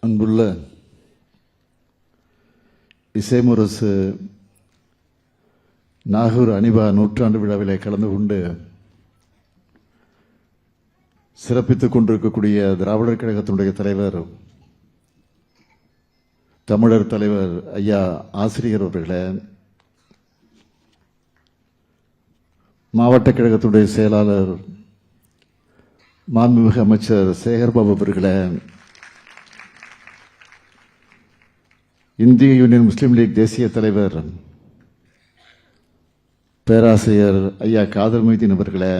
அன்புள்ள இசைமுரசு நாகூர் அனிபா நூற்றாண்டு விழாவிலே கலந்து கொண்டு சிறப்பித்துக் கொண்டிருக்கக்கூடிய திராவிடர் கழகத்தினுடைய தலைவர் தமிழர் தலைவர் ஐயா ஆசிரியர் அவர்களே, மாவட்ட கழகத்துடைய செயலாளர் மாண்புமிகு அமைச்சர் சேகர்பாபு அவர்களே, இந்திய யூனியன் முஸ்லீம் லீக் தேசிய தலைவர் பேராசிரியர் ஐயா காதர் மொய்தீன் அவர்களே,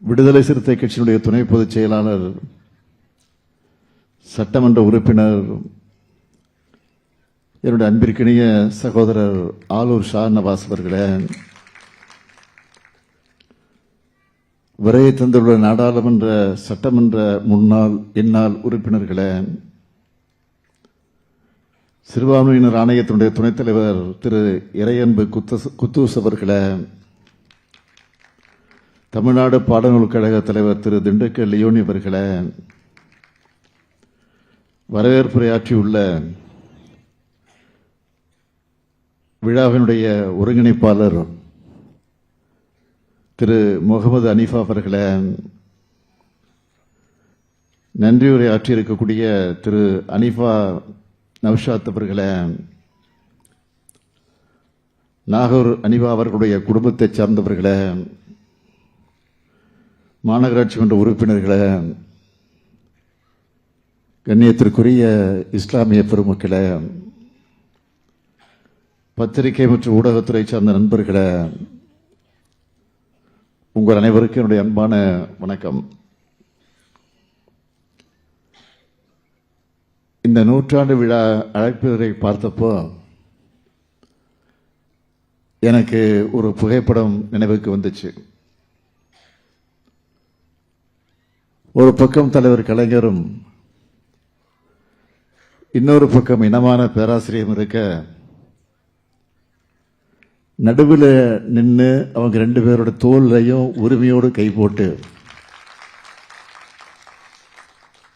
விடுதலை சிறுத்தை கட்சியினுடைய துணை பொதுச் செயலாளர் சட்டமன்ற உறுப்பினர் என்னுடைய அன்பிற்கினிய சகோதரர் ஆலூர் ஷா நவாஸ் அவர்களே, விரையை தந்துள்ள நாடாளுமன்ற சட்டமன்ற முன்னாள் இந்நாள் உறுப்பினர்களே, சிறுபான்மையினர் ஆணையத்தினுடைய துணைத் தலைவர் திரு இறையன்பு குத்தூஸ் அவர்களே, தமிழ்நாடு பாடநூல் கழக தலைவர் திரு திண்டுக்கல் லியோனி அவர்களே, வரவேற்புரையாற்றியுள்ள விழாவினுடைய ஒருங்கிணைப்பாளர் திரு முகமது அனீஃபா அவர்களே, நன்றியுரை ஆற்றியிருக்கக்கூடிய திரு அனீஃபா நவ்ஷாத் அவர்களே, நாகூர் அனிபா அவர்களுடைய குடும்பத்தைச் சார்ந்தவர்களே, மாநகராட்சி மன்ற உறுப்பினர்களே, கண்ணியத்திற்குரிய இஸ்லாமிய பெருமக்களே, பத்திரிகை மற்றும் ஊடகத்துறை சார்ந்த நண்பர்களே, உங்கள் அனைவருக்கும் என்னுடைய அன்பான வணக்கம். இந்த நூற்றாண்டு விழா அழைப்பதை பார்த்தப்போ எனக்கு ஒரு புகைப்படம் நினைவுக்கு வந்துச்சு. ஒரு பக்கம் தலைவர் கலைஞரும் இன்னொரு பக்கம் இனமான பேராசிரியரும் இருக்க, நடுவில் நின்று அவங்க ரெண்டு பேரோட தோல்லையும் உரிமையோடு கை போட்டு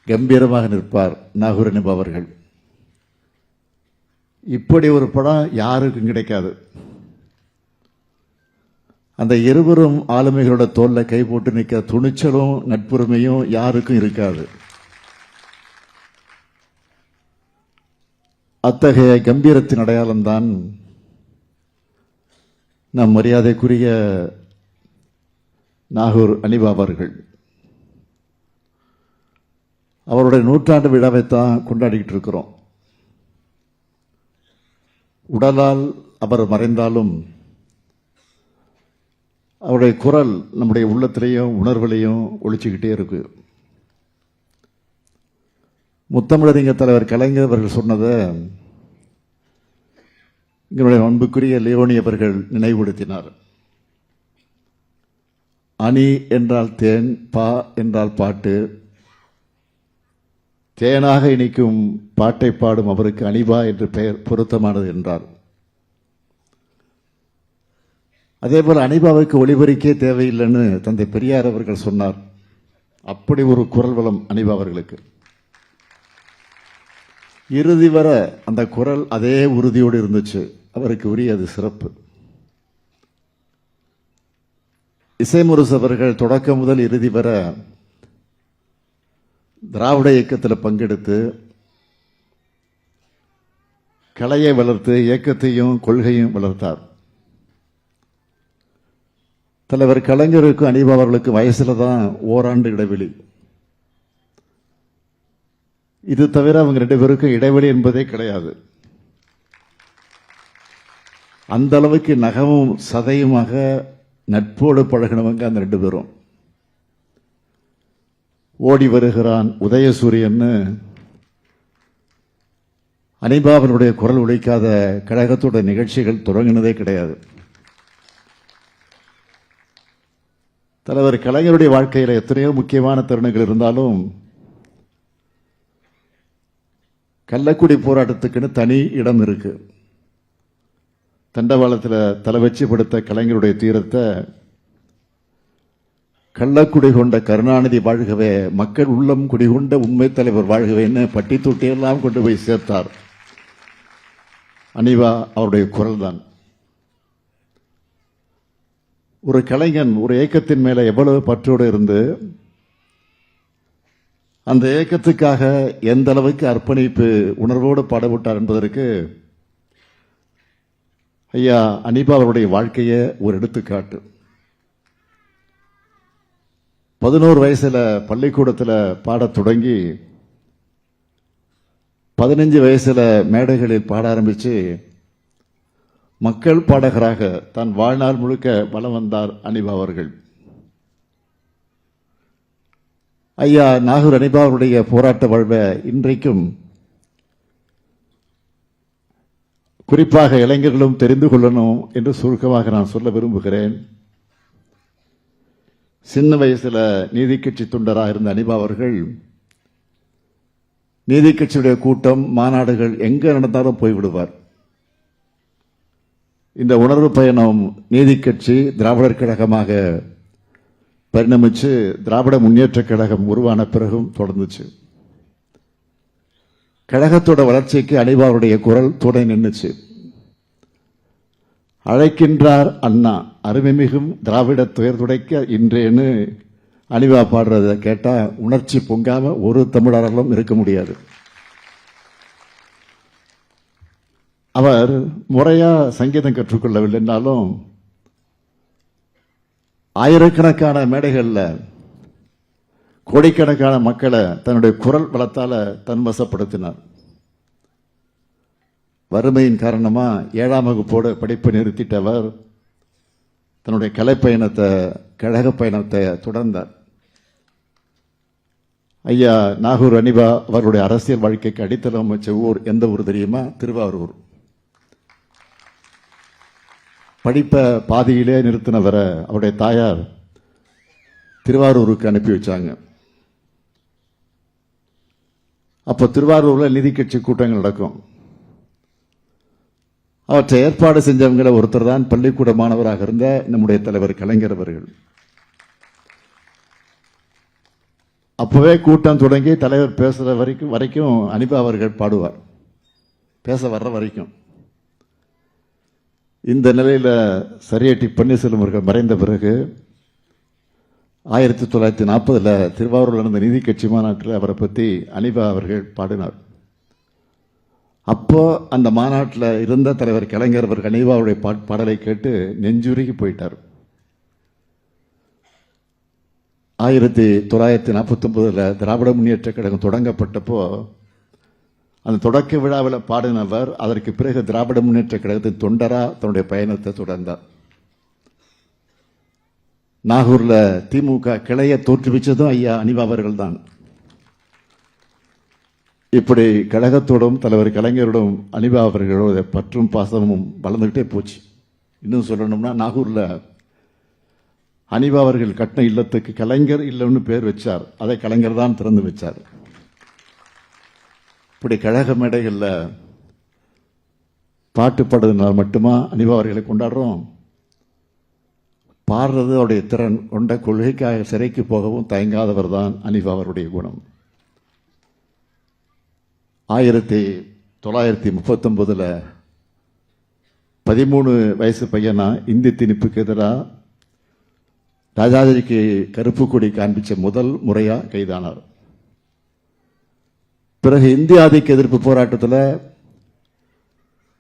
கம்பீரமாக நிற்பார் நாகூர் அனிபா அவர்கள். இப்படி ஒரு படம் யாருக்கும் கிடைக்காது. அந்த இருவரும் ஆளுமைகளோட தோல்ல கை போட்டு நிற்கிற துணிச்சலும் நட்புரிமையும் யாருக்கும் இருக்காது. அத்தகைய கம்பீரத்தின் அடையாளம்தான் நம் மரியாதைக்குரிய நாகூர் அனிபா அவர்கள். அவருடைய நூற்றாண்டு விழாவைத்தான் கொண்டாடிக்கிட்டு இருக்கிறோம். உடலால் அவர் மறைந்தாலும் அவருடைய குரல் நம்முடைய உள்ளத்திலையும் உணர்வுலையும் ஒழிச்சுக்கிட்டே இருக்கு. முத்தமிழறிஞர் தலைவர் கலைஞர் அவர்கள் சொன்னதை எங்களுடைய அன்புக்குரிய லியோனி அவர்கள் நினைவுபடுத்தினார். அணி என்றால் தேன், பா என்றால் பாட்டு, தேனாக இனிக்கும் பாட்டை பாடும் அவருக்கு அனிபா என்று பெயர் பொருத்தமானது என்றார். அதேபோல் அனிபாவுக்கு ஒளிபரிக்கே தேவையில்லைன்னு தந்தை பெரியார் அவர்கள் சொன்னார். அப்படி ஒரு குரல் வளம் அனிபா அவர்களுக்கு. இறுதி வர அந்த குரல் அதே உறுதியோடு இருந்துச்சு. அவருக்கு உரிய அது சிறப்பு. இசைமுரசு அவர்கள் தொடக்கம் முதல் இறுதி வர திராவிட இயக்கத்தில் பங்கெடுத்து கலையை வளர்த்து இயக்கத்தையும் கொள்கையும் வளர்த்தார். தலைவர் கலைஞருக்கு அனிபா அவர்களுக்கு வயசுல தான் ஓராண்டு இடைவெளி. இது தவிர அவங்க ரெண்டு பேருக்கும் இடைவெளி என்பதே கிடையாது. அந்த அளவுக்கு நகமும் சதையுமாக நட்போடு பழகினவங்க அந்த ரெண்டு பேரும். ஓடி வருகிறான் உதயசூரியன் அனிபாவினுடைய குரல் ஒலிக்காத கழகத்தோட நிகழ்ச்சிகள் தொடங்கினதே கிடையாது. தலைவர் கலைஞருடைய வாழ்க்கையில் எத்தனையோ முக்கியமான தருணங்கள் இருந்தாலும் கள்ளக்குடி போராட்டத்துக்குன்னு தனி இடம் இருக்கு. தண்டவாளத்தில் தலை வச்சு படுத்த கலைஞருடைய தீரத்தை கள்ளக்குடி கொண்ட கருணாநிதி வாழ்கவே, மக்கள் உள்ளம் குடிகொண்ட உண்மை தலைவர் வாழ்கவேன்னு பட்டி தொட்டியெல்லாம் கொண்டு போய் சேர்த்தார். அனிவா அவருடைய குரல் தான். ஒரு கலைஞன் ஒரு இயக்கத்தின் மேல எவ்வளவு பற்றோடு இருந்து அந்த இயக்கத்துக்காக எந்த அளவுக்கு அர்ப்பணிப்பு உணர்வோடு பாடுபட்டார் என்பதற்கு ஐயா அனிபா அவருடைய வாழ்க்கையை ஒரு எடுத்துக்காட்டு. 11 வயசுல பள்ளிக்கூடத்தில் பாடத் தொடங்கி 15 வயசுல மேடைகளில் பாட ஆரம்பிச்சு மக்கள் பாடகராக தன் வாழ்நாள் முழுக்க வலம் வந்தார் அனிபா அவர்கள். ஐயா நாகூர் அனிபா அவருடைய போராட்ட வாழ்வை இன்றைக்கும் குறிப்பாக இளைஞர்களும் தெரிந்து கொள்ளணும் என்று சுருக்கமாக நான் சொல்ல விரும்புகிறேன். சின்ன வயசுல நீதி கட்சி தொண்டராக இருந்த அனிபா அவர்கள் நீதி கட்சியுடைய கூட்டம் மாநாடுகள் எங்க நடந்தாலும் போய்விடுவார். இந்த உணர்வு பயணம் நீதி கட்சி திராவிடர் கழகமாக பரிணமிச்சு திராவிட முன்னேற்ற கழகம் உருவான பிறகும் தொடர்ந்துச்சு. கழகத்தோட வளர்ச்சிக்கு அனிபாவுடைய குரல் துணை நின்றுச்சு. அழைக்கின்றார் அண்ணா அருமைமிகும் திராவிட துயர் துடைக்க இன்றேன்னு அனிபா பாடுறத கேட்டா உணர்ச்சி பொங்காம ஒரு தமிழர்களும் இருக்க முடியாது. அவர் முறையா சங்கீதம் கற்றுக்கொள்ளவில்லை என்றாலும் ஆயிரக்கணக்கான மேடைகளில் கோடிக்கணக்கான மக்களை தன்னுடைய குரல் வளத்தால தன்வசப்படுத்தினார். வறுமையின் காரணமா 7ஆம் வகுப்போடு படிப்பை நிறுத்திட்டவர் தன்னுடைய கலைப்பயணத்தை கழக பயணத்தை தொடர்ந்தார். ஐயா நாகூர் அனிபா அவருடைய அரசியல் வாழ்க்கைக்கு அடித்தளம் அமைச்ச ஊர் எந்த ஊர் தெரியுமா? திருவாரூர். படிப்பை பாதியிலே நிறுத்தினவரை அவருடைய தாயார் திருவாரூருக்கு அனுப்பி வச்சாங்க. அப்போ திருவாரூர்ல நிதி கட்சி கூட்டங்கள் நடக்கும். அவற்றை ஏற்பாடு செஞ்சவங்கள ஒருத்தர் தான் பள்ளிக்கூட மாணவராக இருந்த நம்முடைய தலைவர் கலைஞர் அவர்கள். அப்பவே கூட்டம் தொடங்கி தலைவர் பேசுற வரைக்கும் அனிபா அவர்கள் பாடுவார், பேச வர்ற வரைக்கும். இந்த நிலையில சரியட்டி பன்னீர்செல்வம் அவர்கள் மறைந்த பிறகு 1940 திருவாரூரில் நடந்த நீதி கட்சி மாநாட்டில் அவரை பற்றி அனிபா அவர்கள் பாடினார். அப்போ அந்த மாநாட்டில் இருந்த தலைவர் கலைஞர் அவர்கள் அனிபாவுடைய பாடலை கேட்டு நெஞ்சுருகி போயிட்டார். 1949 திராவிட முன்னேற்ற கழகம் தொடங்கப்பட்டப்போ அந்த தொடக்க விழாவில் பாடினவர் அதற்கு பிறகு திராவிட முன்னேற்ற கழகத்தின் தொண்டரா தன்னுடைய பயணத்தை தொடர்ந்தார். நாகூர்ல திமுக கிளையை தோற்றுவிச்சதும் ஐயா அனிபா அவர்கள் தான். இப்படி கழகத்தோடும் தலைவர் கலைஞரோடும் அனிபா அவர்களோட பற்றும் பாசமும் வளர்ந்துகிட்டே போச்சு. இன்னும் சொல்லணும்னா நாகூர்ல அனிபா அவர்கள் கட்டின இல்லத்துக்கு கலைஞர் இல்லம்னு பேர் வச்சார். அதை கலைஞர் தான் திறந்து வச்சார். இப்படி கழக மேடைகளில் பாட்டு பாடுறதுனால மட்டுமா அனிபா அவர்களை கொண்டாடுறோம்? பாடுறது அவருடைய திறன் கொண்ட கொள்கைக்காக சிறைக்கு போகவும் தயங்காதவர் தான் அனிபா அவருடைய குணம். 1939 13 வயசு பையனா இந்தி திணிப்புக்கு எதிராக ராஜாஜிக்கு கருப்பு கொடி காண்பிச்ச முதல் முறையா கைதானார். பிறகு இந்திய ஆதிக்க எதிர்ப்பு போராட்டத்தில்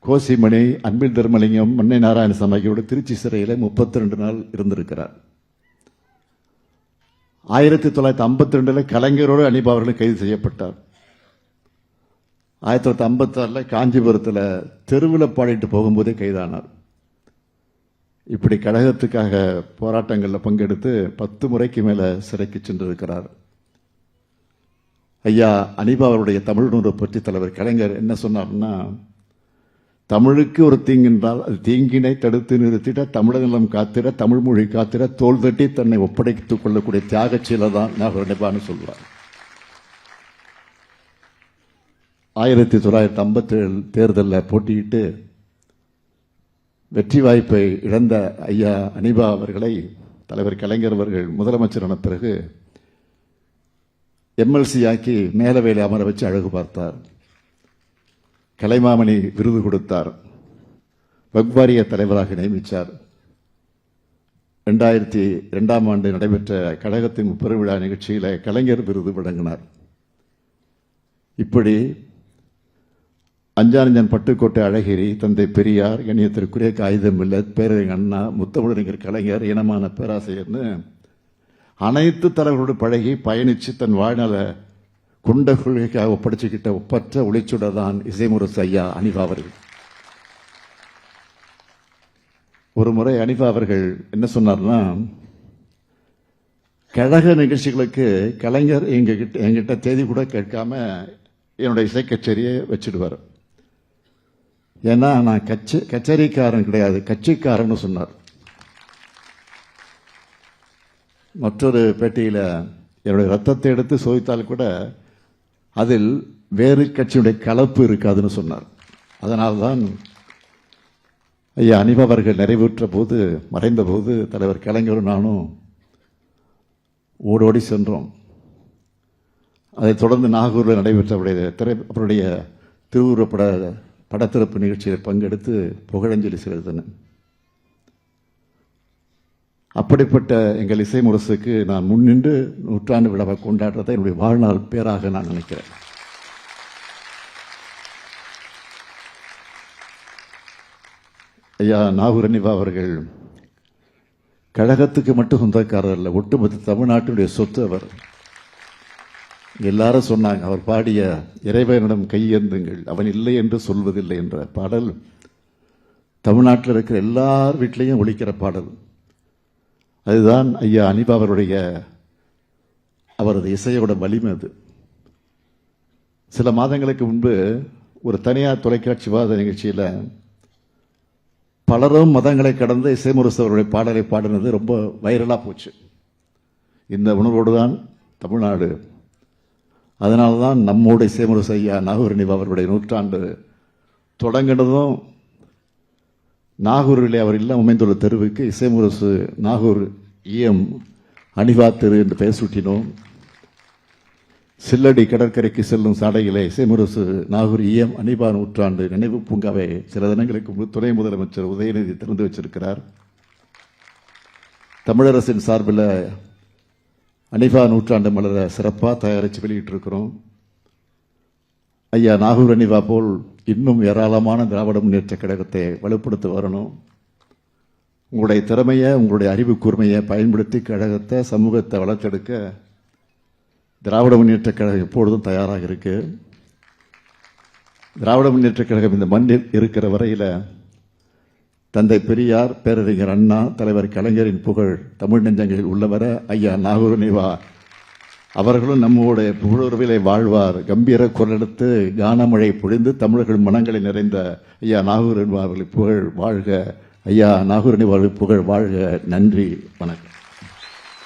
கோசிமணி, அன்பில் தர்மலிங்கம், மன்னை நாராயணசாமியோடு திருச்சி சிறையில் 32 நாள் இருந்திருக்கிறார். 1952 கலைஞரோடு அனிபா அவர்கள் கைது செய்யப்பட்டார். 1956 காஞ்சிபுரத்தில் தெருவில் பாடிட்டு போகும்போதே கைதானார். இப்படி கழகத்துக்காக போராட்டங்களில் பங்கெடுத்து 10 முறைக்கு மேல சிறைக்கு சென்றிருக்கிறார். ஐயா அனிபா அவருடைய தமிழுணர்வு பற்றி தலைவர் கலைஞர் என்ன சொன்னார்னா, தமிழுக்கு ஒரு தீங்கென்றால் அது தீங்கினை தடுத்து நிறுத்திட தமிழர் நிலம் காத்திட தமிழ் மொழி காத்திட தோல் தட்டி தன்னை ஒப்படைத்துக் கொள்ளக்கூடிய தியாகச் செயலை தான் நாகூர் அனிபான்னு சொல்றார். 1957 தேர்தலில் போட்டியிட்டு வெற்றி வாய்ப்பை இழந்த ஐயா அனிபா அவர்களை தலைவர் கலைஞர் அவர்கள் முதலமைச்சரான பிறகு எம்எல்சி ஆக்கி மேலவையில் அமர வச்சு அழகு பார்த்தார். கலைமாமணி விருது கொடுத்தார். வக்வாரிய தலைவராக நியமித்தார். 2002ஆம் ஆண்டு நடைபெற்ற கழகத்தின் பெருவிழா நிகழ்ச்சியில் கலைஞர் விருது வழங்கினார். இப்படி அஞ்சானஞ்சன் பட்டுக்கோட்டை அழகிரி, தந்தை பெரியார், கண்ணியத்திற்குரிய காகிதம் மில்லத், பேரறிஞர் அண்ணா, முத்தமிழறிஞர் கலைஞர், இனமான பேராசிரியர்னு அனைத்து தலைவர்களோடு பழகி பயணித்து தன் வாழ்நாள குண்ட கொள்கைக்காக ஒப்படைச்சுக்கிட்ட ஒப்பற்ற ஒளிச்சுடதான் இசைமுரசு ஐயா அனிபா அவர்கள். ஒரு முறை அனிபா அவர்கள் என்ன சொன்னார்னா, கழக நிகழ்ச்சிகளுக்கு கலைஞர் எங்கிட்ட தேதி கூட கேட்காம என்னுடைய இசை கச்சேரியை வச்சிடுவார். ஏன்னா நான் கச்சேரிக்காரன் கிடையாது, கட்சிக்காரன்னு சொன்னார். மற்றொரு பேட்டியில் என்னுடைய ரத்தத்தை எடுத்து சோதித்தால் கூட அதில் வேறு கட்சியுடைய கலப்பு இருக்காதுன்னு சொன்னார். அதனால்தான் ஐயா அனிபா அவர்கள் நிறைவேற்ற போது, மறைந்த போது தலைவர் கலைஞரும் நானும் ஓடோடி சென்றோம். அதைத் தொடர்ந்து நாகூரில் நடைபெற்ற அவருடைய திருவுருவப்பட படத்திறப்பு நிகழ்ச்சியில் பங்கெடுத்து புகழஞ்சலி செலுத்தினேன். அப்படிப்பட்ட எங்கள் இசை முரசுக்கு நான் முன்னின்று நூற்றாண்டு விழாவை கொண்டாடுறதை என்னுடைய வாழ்நாள் பேராக நான் நினைக்கிறேன். ஐயா நாகூர் அனிபா அவர்கள் கழகத்துக்கு மட்டும் சொந்தக்காரர் அல்ல, ஒட்டுமொத்த தமிழ்நாட்டினுடைய சொத்து அவர். எல்லாரும் சொன்னாங்க, அவர் பாடிய இறைவனிடம் கையேந்துங்கள், அவன் இல்லை என்று சொல்வதில்லை என்ற பாடல் தமிழ்நாட்டில் இருக்கிற எல்லார் வீட்டிலையும் ஒலிக்கிற பாடல். அதுதான் ஐயா அனிபா அவருடைய அவரது இசையோட வலிமை. அது சில மாதங்களுக்கு முன்பு ஒரு தனியார் தொலைக்காட்சி விவாத நிகழ்ச்சியில் பலரும் மதங்களை கடந்து இசைமுரசு அவருடைய பாடலை பாடினது ரொம்ப வைரலாக போச்சு. இந்த உணர்வோடு தான் தமிழ்நாடு. அதனால தான் நம்மோட இசைமுரசு ஐயா நாகூர் அனிபா அவருடைய நூற்றாண்டு தொடங்கினதும் நாகூரிலே அவர் இல்லம் அமைந்துள்ள தெருவுக்கு இசைமுரசு நாகூர் EM அனிபா தெரு என்று பெயர் சூட்டினோம். சில்லடி கடற்கரைக்கு செல்லும் சாலையிலே இசைமுரசு நாகூர் EM அனிபா நூற்றாண்டு நினைவு பூங்காவை சில தினங்களுக்கு துணை முதலமைச்சர் உதயநிதி திறந்து வச்சிருக்கிறார். தமிழரசின் சார்பில் அனிபா நூற்றாண்டு மலர சிறப்பாக தயாரித்து வெளியிட்டிருக்கிறோம். ஐயா நாகூர் அனிபா போல் இன்னும் ஏராளமான திராவிட முன்னேற்ற கழகத்தை வலுப்படுத்த வரணும். உங்களுடைய திறமையை, உங்களுடைய அறிவு கூர்மையை பயன்படுத்தி கழகத்தை, சமூகத்தை வளர்த்தெடுக்க திராவிட முன்னேற்ற கழகம் எப்பொழுதும் தயாராக இருக்கு. திராவிட முன்னேற்ற கழகம் இந்த மண்ணில் இருக்கிற வரையில் தந்தை பெரியார், பேரறிஞர் அண்ணா, தலைவர் கலைஞரின் புகழ் தமிழ் நெஞ்சங்களில் உள்ளவர ஐயா நாகூர் அனிபா அவர்களும் நம்முடைய புகழுறவிலே வாழ்வார். கம்பீர குரலெடுத்து கானமழை பொழிந்து தமிழர்கள் மனங்களை நிறைந்த ஐயா நாகூர் அனிபா அவர்களின் புகழ் வாழ்க. ஐயா நாகூர் அனிபா அவர்களின் புகழ் வாழ்க. நன்றி, வணக்கம்.